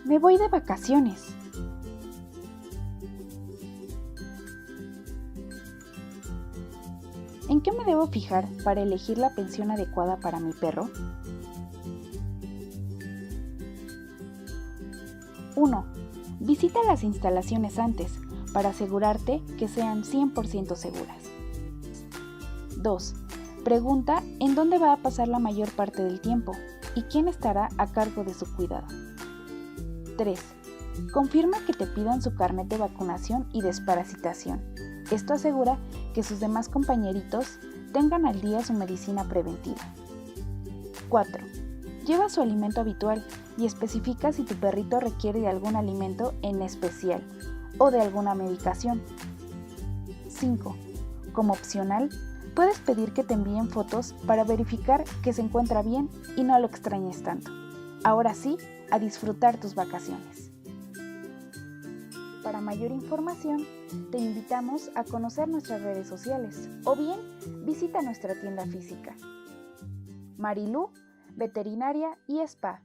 Me voy de vacaciones. ¿En qué me debo fijar para elegir la pensión adecuada para mi perro? 1. Visita las instalaciones antes para asegurarte que sean 100% seguras. 2. Pregunta en dónde va a pasar la mayor parte del tiempo y quién estará a cargo de su cuidado. 3. Confirma que te pidan su carnet de vacunación y desparasitación. Esto asegura que sus demás compañeritos tengan al día su medicina preventiva. 4. Lleva su alimento habitual y especifica si tu perrito requiere de algún alimento en especial o de alguna medicación. 5. Como opcional, puedes pedir que te envíen fotos para verificar que se encuentra bien y no lo extrañes tanto. Ahora sí, a disfrutar tus vacaciones. Para mayor información, te invitamos a conocer nuestras redes sociales o bien visita nuestra tienda física. Marilú, Veterinaria y Spa.